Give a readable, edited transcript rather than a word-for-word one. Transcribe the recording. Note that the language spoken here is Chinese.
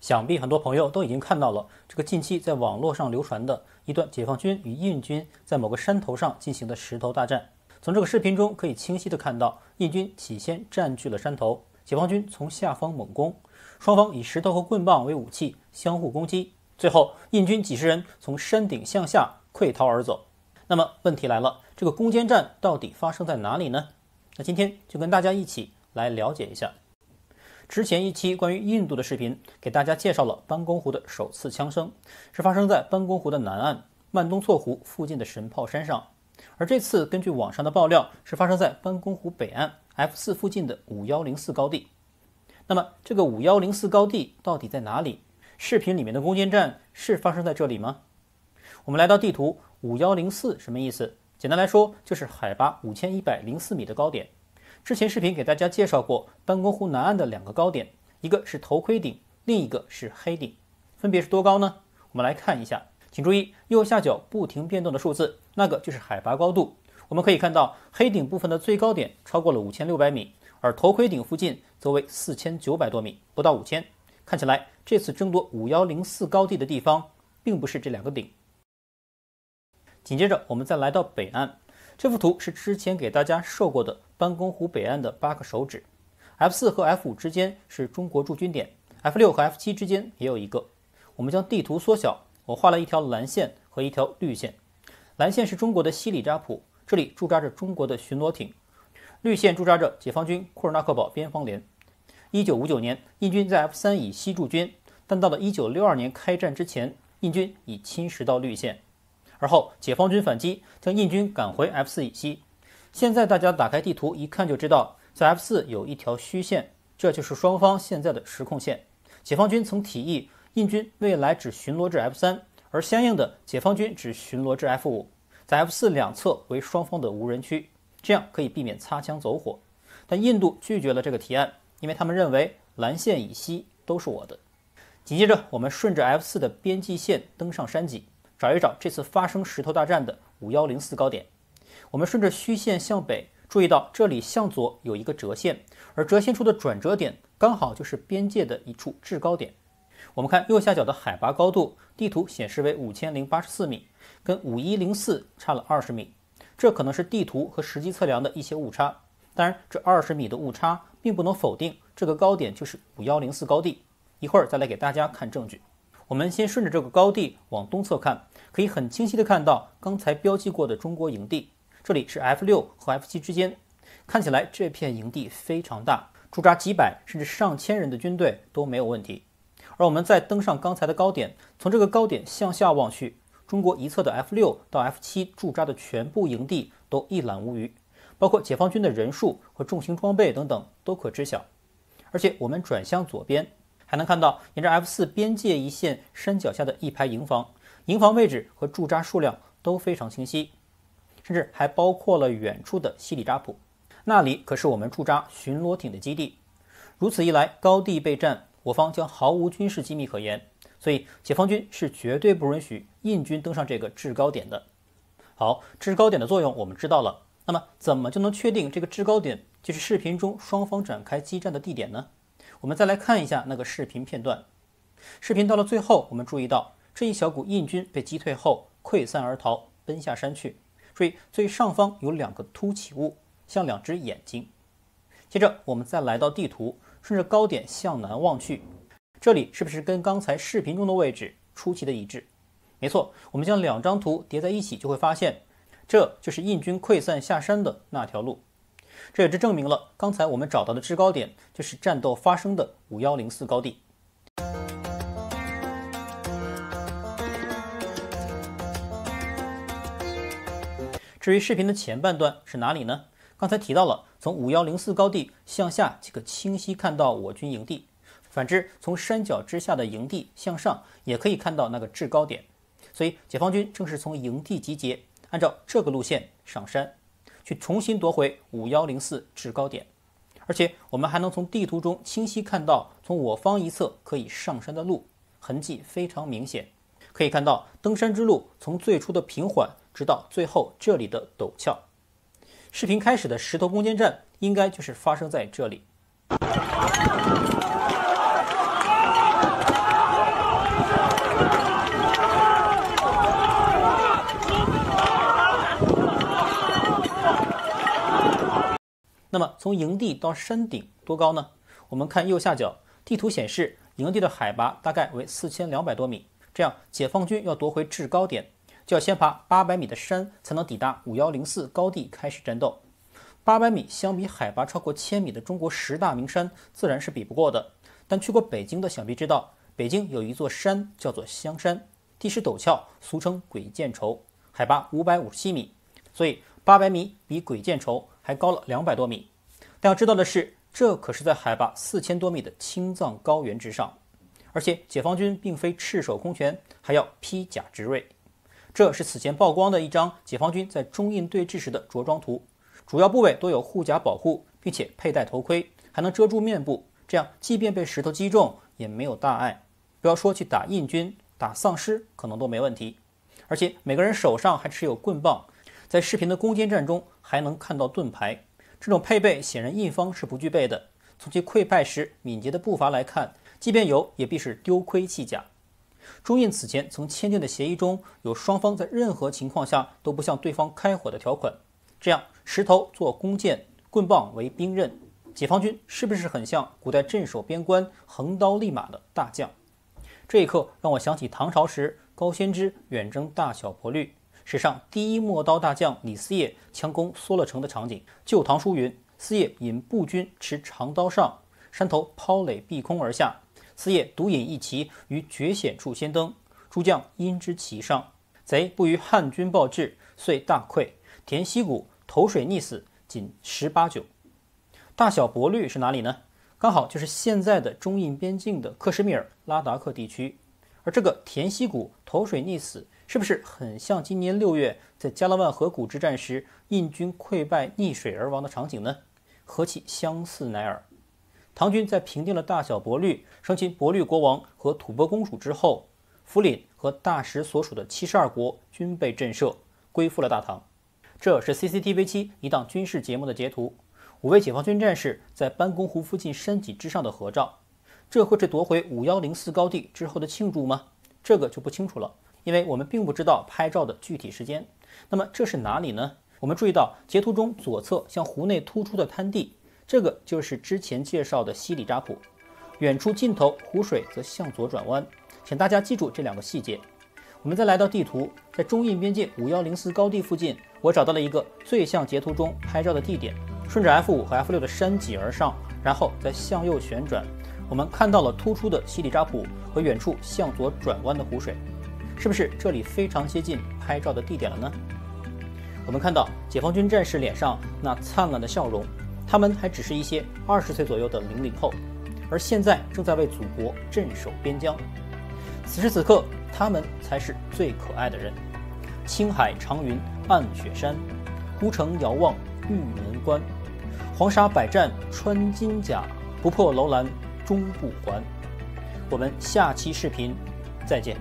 想必很多朋友都已经看到了这个近期在网络上流传的一段解放军与印军在某个山头上进行的石头大战。从这个视频中可以清晰地看到，印军起先占据了山头，解放军从下方猛攻，双方以石头和棍棒为武器相互攻击，最后印军几十人从山顶向下溃逃而走。那么问题来了，这个攻坚战到底发生在哪里呢？那今天就跟大家一起来了解一下。之前一期关于印度的视频给大家介绍了班公湖的首次枪声，是发生在班公湖的南岸曼东措湖附近的神炮山上，而这次根据网上的爆料是发生在班公湖北岸 F4 附近的5104高地。那么这个5104高地到底在哪里？视频里面的攻坚战是发生在这里吗？我们来到地图，5104什么意思？简单来说就是海拔5104米的高点。之前视频给大家介绍过班公湖南岸的两个高点，一个是头盔顶，另一个是黑顶，分别是多高呢？我们来看一下，请注意右下角不停变动的数字，那个就是海拔高度。我们可以看到黑顶部分的最高点超过了5600米，而头盔顶附近则为4900多米，不到5000。看起来这次争夺5104高地的地方并不是这两个顶。紧接着我们再来到北岸，这幅图是之前给大家授过的班公湖北岸的8个手指， F4 和 F5 之间是中国驻军点， F6 和 F7 之间也有一个。我们将地图缩小，我画了一条蓝线和一条绿线。蓝线是中国的西里扎普，这里驻扎着中国的巡逻艇；绿线驻扎着解放军库尔纳克堡边防连。1959年印军在 F3 以西驻军，但到了1962年开战之前，印军已侵蚀到绿线，而后解放军反击，将印军赶回 F4 以西。现在大家打开地图一看就知道，在 F4 有一条虚线，这就是双方现在的实控线。解放军曾提议印军未来只巡逻至 F3， 而相应的解放军只巡逻至 F5， 在 F4 两侧为双方的无人区，这样可以避免擦枪走火。但印度拒绝了这个提案，因为他们认为蓝线以西都是我的。紧接着我们顺着 F4 的边际线登上山脊，找一找这次发生石头大战的5104高点。我们顺着虚线向北，注意到这里向左有一个折线，而折线处的转折点刚好就是边界的一处制高点。我们看右下角的海拔高度，地图显示为5084米，跟5104差了20米，这可能是地图和实际测量的一些误差。当然，这20米的误差并不能否定这个高点就是5104高地。一会儿再来给大家看证据。我们先顺着这个高地往东侧看，可以很清晰地看到刚才标记过的中国营地。这里是 F6 和 F7 之间，看起来这片营地非常大，驻扎几百甚至上千人的军队都没有问题。而我们再登上刚才的高点，从这个高点向下望去，中国一侧的 F6 到 F7 驻扎的全部营地都一览无余，包括解放军的人数和重型装备等等都可知晓。而且我们转向左边，还能看到沿着 F4 边界一线山脚下的一排营房，营房位置和驻扎数量都非常清晰，甚至还包括了远处的西里扎普，那里可是我们驻扎巡逻艇的基地。如此一来，高地被占，我方将毫无军事机密可言，所以解放军是绝对不允许印军登上这个制高点的。好，制高点的作用我们知道了，那么怎么就能确定这个制高点就是视频中双方展开激战的地点呢？我们再来看一下那个视频片段。视频到了最后，我们注意到这一小股印军被击退后溃散而逃，奔下山去。注意最上方有两个凸起物，像两只眼睛。接着我们再来到地图，顺着高点向南望去，这里是不是跟刚才视频中的位置出奇的一致？没错，我们将两张图叠在一起，就会发现这就是印军溃散下山的那条路。这也就证明了刚才我们找到的制高点就是战斗发生的5104高地。至于视频的前半段是哪里呢？刚才提到了从5104高地向下即可清晰看到我军营地，反之从山脚之下的营地向上也可以看到那个制高点。所以解放军正是从营地集结，按照这个路线上山，去重新夺回5104制高点。而且我们还能从地图中清晰看到从我方一侧可以上山的路，痕迹非常明显。可以看到登山之路从最初的平缓直到最后这里的陡峭。视频开始的石头攻坚战应该就是发生在这里。那么从营地到山顶多高呢？我们看右下角，地图显示营地的海拔大概为4200多米，这样解放军要夺回制高点，就要先爬800米的山才能抵达5104高地开始战斗。800米相比海拔超过1000米的中国10大名山自然是比不过的，但去过北京的想必知道，北京有一座山叫做香山，地势陡峭，俗称鬼见愁，海拔557米，所以800米比鬼见愁还高了200多米。但要知道的是，这可是在海拔4000多米的青藏高原之上，而且解放军并非赤手空拳，还要披甲执锐。这是此前曝光的一张解放军在中印对峙时的着装图，主要部位都有护甲保护，并且佩戴头盔，还能遮住面部，这样即便被石头击中也没有大碍。不要说去打印军、打丧尸可能都没问题。而且每个人手上还持有棍棒，在视频的攻坚战中还能看到盾牌，这种配备显然印方是不具备的。从其溃败时敏捷的步伐来看，即便有也必是丢盔弃甲。中印此前曾签订的协议中有双方在任何情况下都不向对方开火的条款，这样石头做弓箭，棍棒为兵刃，解放军是不是很像古代镇守边关横刀立马的大将？这一刻让我想起唐朝时高仙芝远征大小柏绿，史上第一陌刀大将李嗣业强攻缩了城的场景。旧唐书云，嗣业引步军持长刀上，山头抛垒避空而下，嗣业独引一骑于绝险处先登，诸将因之齐上，贼不与汉军报至，遂大溃，田溪谷投水溺死，仅18九。大小柏绿是哪里呢？刚好就是现在的中印边境的克什米尔拉达克地区。而这个田溪谷投水溺死，是不是很像今年6月在加勒万河谷之战时印军溃败溺水而亡的场景呢？何其相似乃尔！唐军在平定了大小柏绿，生擒柏绿国王和吐蕃公主之后，福临和大食所属的72国均被震慑，归附了大唐。这是 CCTV7 一档军事节目的截图，5位解放军战士在班公湖附近山脊之上的合照。这会是夺回5104高地之后的庆祝吗？这个就不清楚了，因为我们并不知道拍照的具体时间。那么这是哪里呢？我们注意到截图中左侧向湖内突出的滩地，这个就是之前介绍的西里扎普。远处尽头湖水则向左转弯，请大家记住这2个细节。我们再来到地图，在中印边界5104高地附近，我找到了一个最像截图中拍照的地点，顺着 F5 和 F6 的山脊而上，然后再向右旋转，我们看到了突出的西里扎普和远处向左转弯的湖水。是不是这里非常接近拍照的地点了呢？我们看到解放军战士脸上那灿烂的笑容，他们还只是一些20岁左右的00后，而现在正在为祖国镇守边疆。此时此刻，他们才是最可爱的人。青海长云暗雪山，孤城遥望玉门关。黄沙百战穿金甲，不破楼兰终不还。我们下期视频再见。